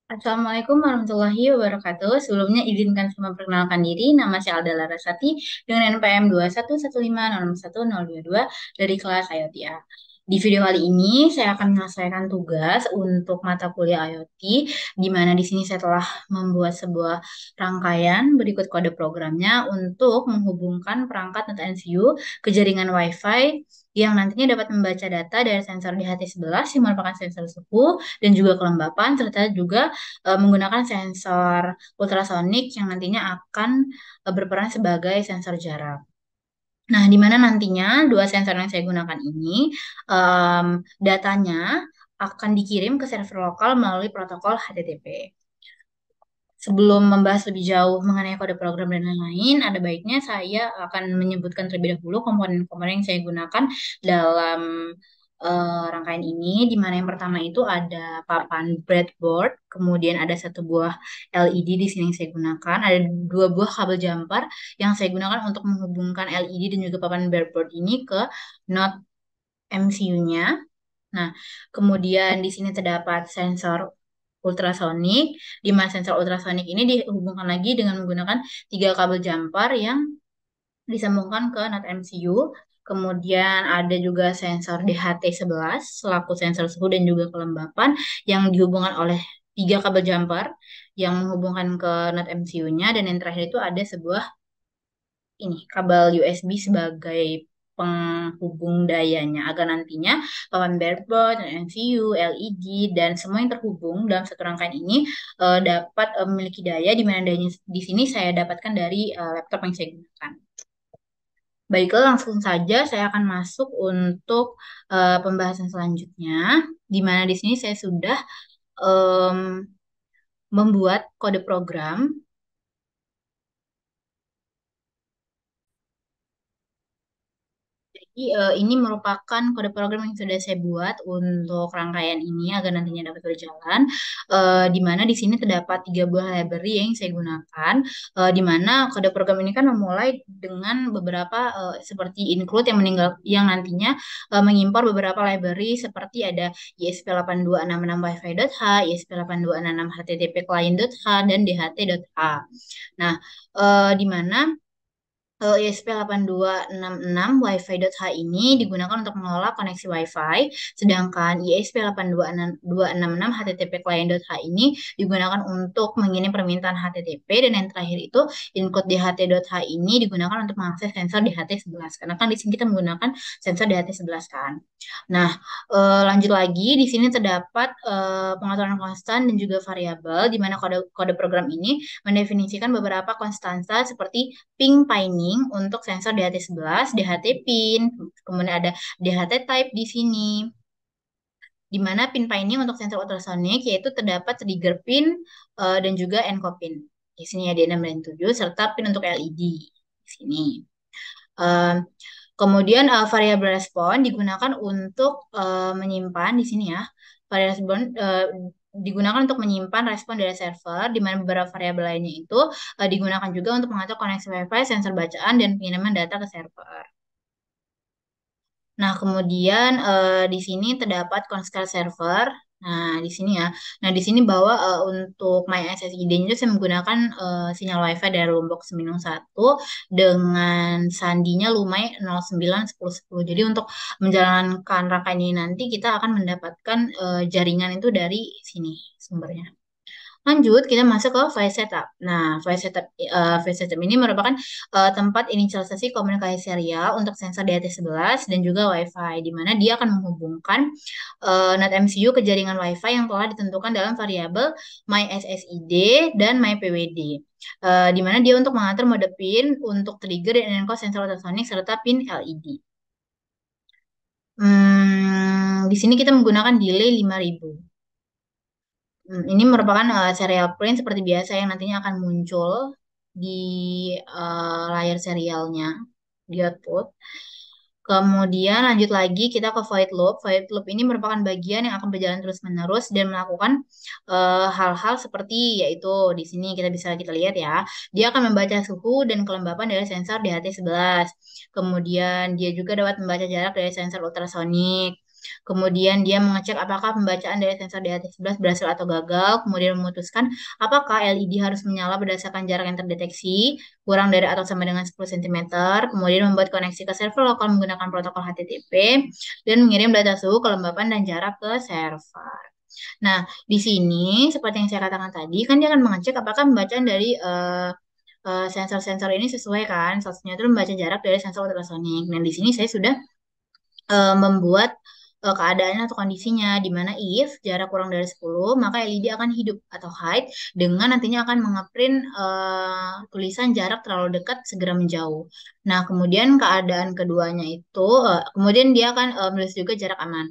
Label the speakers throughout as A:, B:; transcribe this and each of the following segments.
A: Assalamualaikum warahmatullahi wabarakatuh. Sebelumnya izinkan saya memperkenalkan diri. Nama saya Alda Larasati dengan NPM 211506122 dari kelas IoT. Di video kali ini saya akan menyelesaikan tugas untuk mata kuliah IoT, di mana di sini saya telah membuat sebuah rangkaian berikut kode programnya untuk menghubungkan perangkat NetMCU ke jaringan Wi-Fi yang nantinya dapat membaca data dari sensor DHT11 yang merupakan sensor suhu dan juga kelembapan serta juga menggunakan sensor ultrasonik yang nantinya akan berperan sebagai sensor jarak. Nah, di mana nantinya dua sensor yang saya gunakan ini em, datanya akan dikirim ke server lokal melalui protokol HTTP. Sebelum membahas lebih jauh mengenai kode program dan lain-lain, ada baiknya saya akan menyebutkan terlebih dahulu komponen-komponen yang saya gunakan dalam rangkaian ini, di mana yang pertama itu ada papan breadboard, kemudian ada satu buah LED di sini yang saya gunakan, ada dua buah kabel jumper yang saya gunakan untuk menghubungkan LED dan juga papan breadboard ini ke node MCU-nya. Nah, kemudian di sini terdapat sensor ultrasonik, di mana sensor ultrasonik ini dihubungkan lagi dengan menggunakan tiga kabel jumper yang disambungkan ke NAT MCU. Kemudian ada juga sensor DHT11 selaku sensor suhu dan juga kelembapan yang dihubungkan oleh tiga kabel jumper yang menghubungkan ke NAT MCU-nya, dan yang terakhir itu ada sebuah ini kabel USB sebagai penghubung dayanya agar nantinya papan breadboard, MCU, LED dan semua yang terhubung dalam satu rangkaian ini dapat memiliki daya, di mana dayanya di sini saya dapatkan dari laptop yang saya gunakan. Baiklah, langsung saja saya akan masuk untuk pembahasan selanjutnya, di mana di sini saya sudah em, membuat kode program. Jadi ini merupakan kode program yang sudah saya buat untuk rangkaian ini agar nantinya dapat berjalan. Di mana di sini terdapat tiga buah library yang saya gunakan. Di mana kode program ini kan memulai dengan beberapa seperti include yang yang nantinya mengimpor beberapa library seperti ada ISP8266 Wi-Fi.h, ISP8266 HTTP Client.h, dan DHT.h. Nah, di mana ISP8266 Wi-Fi.h ini digunakan untuk mengelola koneksi Wi-Fi, sedangkan ISP8266 HTTP Client.h ini digunakan untuk mengirim permintaan HTTP, dan yang terakhir itu include DHT.h ini digunakan untuk mengakses sensor DHT11. Karena kan di sini kita menggunakan sensor DHT11 kan. Nah, lanjut lagi di sini terdapat pengaturan konstan dan juga variabel, di mana kode program ini mendefinisikan beberapa konstansa seperti ping pinning untuk sensor DHT11, DHT pin, kemudian ada DHT type di sini, di mana pin pinning untuk sensor ultrasonik yaitu terdapat trigger pin dan juga encode pin. Di sini ada 6 dan 7 serta pin untuk LED di sini. Eh, Kemudian variabel respon digunakan untuk menyimpan di sini ya. Variabel respon digunakan untuk menyimpan respon dari server, di mana beberapa variabel lainnya itu digunakan juga untuk mengatur koneksi Wi-Fi, sensor bacaan, dan pengiriman data ke server. Nah, kemudian di sini terdapat Consker server. Nah, di sini ya. Nah, di sini bahwa untuk MySSID-nya itu saya menggunakan sinyal WiFi dari Lombok Seminung 1 dengan sandinya Lumai 091010. Jadi untuk menjalankan rangkaian ini nanti kita akan mendapatkan jaringan itu dari sini sumbernya. Lanjut, kita masuk ke file setup. Nah, file setup ini merupakan tempat inisialisasi komunikasi serial untuk sensor DHT11 dan juga Wi-Fi, di mana dia akan menghubungkan NetMCU ke jaringan Wi-Fi yang telah ditentukan dalam variabel mySSID dan myPWD. Di mana dia untuk mengatur mode pin untuk trigger dan encode sensor ultrasonic serta pin LED. Di sini kita menggunakan delay 5000. Ini merupakan serial print seperti biasa yang nantinya akan muncul di layar serialnya di output. Kemudian lanjut lagi kita ke void loop. Void loop ini merupakan bagian yang akan berjalan terus-menerus dan melakukan hal-hal seperti yaitu di sini kita lihat ya. Dia akan membaca suhu dan kelembapan dari sensor DHT11. Kemudian dia juga dapat membaca jarak dari sensor ultrasonik. Kemudian dia mengecek apakah pembacaan dari sensor di atas 11 berhasil atau gagal. Kemudian memutuskan apakah LED harus menyala berdasarkan jarak yang terdeteksi, kurang dari atau sama dengan 10 cm. Kemudian membuat koneksi ke server lokal menggunakan protokol HTTP dan mengirim data suhu, kelembapan, dan jarak ke server. Nah, di sini seperti yang saya katakan tadi, kan dia akan mengecek apakah pembacaan dari sensor-sensor ini sesuai kan. Satunya itu membaca jarak dari sensor ultrasonik. Dan di sini saya sudah membuat keadaan atau kondisinya di mana if jarak kurang dari 10 maka LED akan hidup atau hide dengan nantinya akan mengeprint tulisan jarak terlalu dekat segera menjauh. Nah, kemudian keadaan keduanya itu kemudian dia akan menulis juga jarak aman.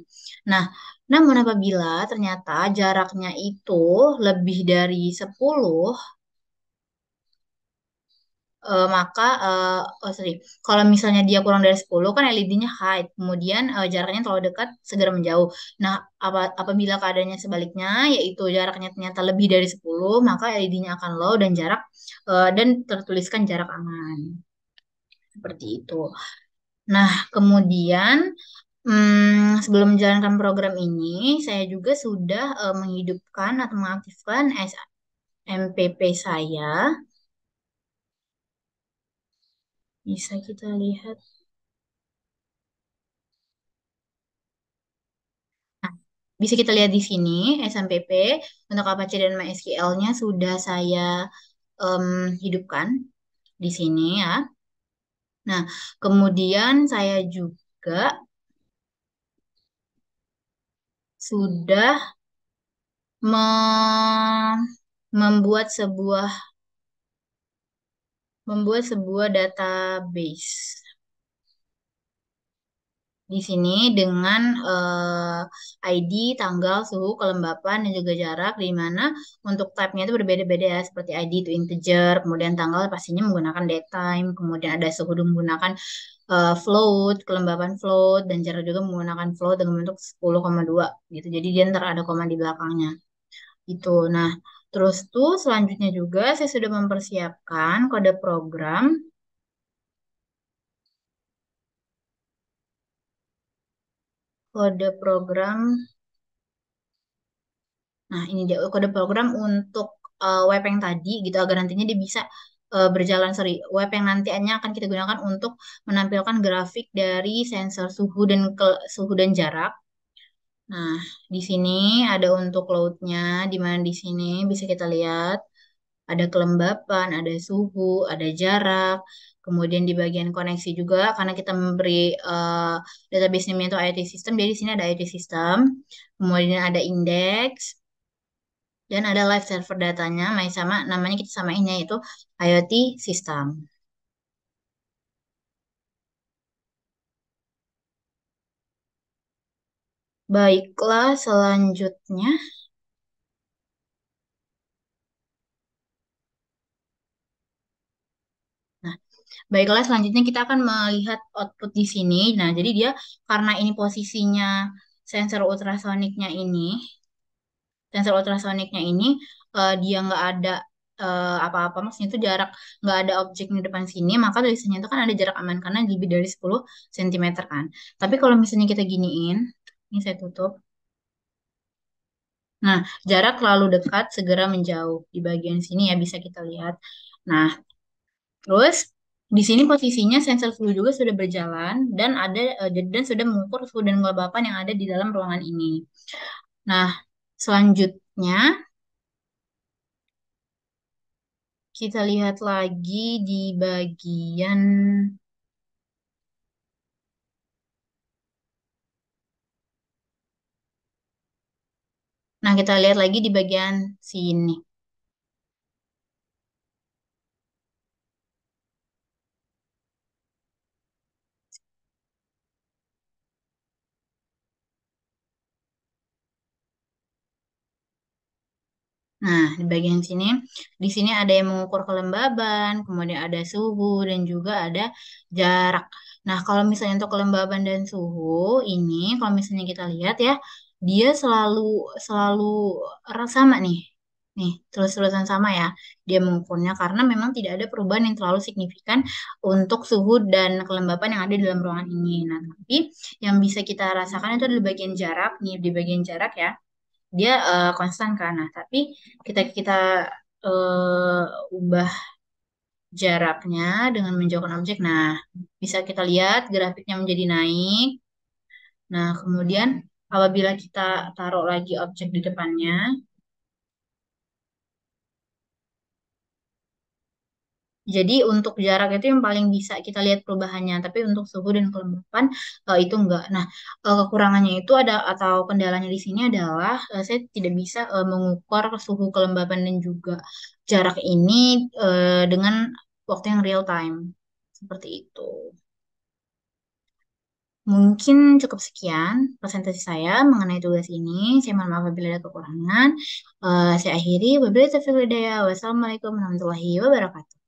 A: Nah, namun apabila ternyata jaraknya itu lebih dari 10 maka oh sorry, kalau misalnya dia kurang dari 10 kan LED-nya hide, kemudian jaraknya terlalu dekat segera menjauh. Nah, apabila keadaannya sebaliknya yaitu jaraknya ternyata lebih dari 10 maka LED-nya akan low dan dan tertuliskan jarak aman. Seperti itu. Nah, kemudian sebelum menjalankan program ini, saya juga sudah menghidupkan atau mengaktifkan SMPP saya. Bisa kita lihat. Nah, bisa kita lihat di sini SMPP untuk Apache dan MySQL-nya sudah saya em, hidupkan di sini ya. Nah, kemudian saya juga sudah me- membuat sebuah database di sini dengan ID, tanggal, suhu, kelembapan, dan juga jarak, di mana untuk type-nya itu berbeda-beda ya, seperti ID itu integer, kemudian tanggal pastinya menggunakan datetime, kemudian ada suhu menggunakan float, kelembapan float, dan jarak juga menggunakan float dengan bentuk 10,2 gitu. Jadi dia ntar ada koma di belakangnya. Itu. Nah, terus tuh selanjutnya juga saya sudah mempersiapkan kode program. Nah, ini dia kode program untuk web yang tadi gitu agar nantinya dia bisa berjalan, sorry, web yang nantinya akan kita gunakan untuk menampilkan grafik dari sensor suhu dan jarak. Nah, di sini ada untuk load-nya, di mana di sini bisa kita lihat ada kelembapan, ada suhu, ada jarak. Kemudian di bagian koneksi juga, karena kita memberi database name itu IoT system, jadi di sini ada IoT system. Kemudian ada index, dan ada live server datanya, sama namanya kita samainnya itu IoT system. Baiklah, selanjutnya. Nah, baiklah, selanjutnya kita akan melihat output di sini. Nah, jadi dia karena ini posisinya sensor ultrasoniknya ini, sensor ultrasoniknya ini dia nggak ada apa-apa, maksudnya itu jarak nggak ada objek di depan sini, maka tulisannya itu kan ada jarak aman karena lebih dari 10 cm kan. Tapi kalau misalnya kita giniin, ini saya tutup. Nah, jarak terlalu dekat segera menjauh di bagian sini ya bisa kita lihat. Nah, terus di sini posisinya sensor suhu juga sudah berjalan dan sudah mengukur suhu dan kelembapan yang ada di dalam ruangan ini. Nah, selanjutnya kita lihat lagi di bagian, nah kita lihat lagi di bagian sini. Nah, di bagian sini, di sini ada yang mengukur kelembaban, kemudian ada suhu dan juga ada jarak. Nah, kalau misalnya untuk kelembaban dan suhu ini, kalau misalnya kita lihat ya, dia selalu selalu sama nih. Nih, terus-terusan sama ya, dia mengukurnya karena memang tidak ada perubahan yang terlalu signifikan untuk suhu dan kelembapan yang ada di dalam ruangan ini. Nah, tapi yang bisa kita rasakan itu adalah bagian jarak. Nih, di bagian jarak ya, dia konstan kan. Nah, tapi kita ubah jaraknya dengan menjauhkan objek. Nah, bisa kita lihat grafiknya menjadi naik. Nah, kemudian apabila kita taruh lagi objek di depannya, jadi untuk jarak itu yang paling bisa kita lihat perubahannya, tapi untuk suhu dan kelembapan itu enggak. Nah, kekurangannya itu ada atau kendalanya di sini adalah saya tidak bisa mengukur suhu, kelembapan dan juga jarak ini dengan waktu yang real time. Seperti itu. Mungkin cukup sekian presentasi saya mengenai tugas ini. Saya mohon maaf apabila ada kekurangan. Saya akhiri. Wabillahi taufiq wal hidayah. Wassalamualaikum warahmatullahi wabarakatuh.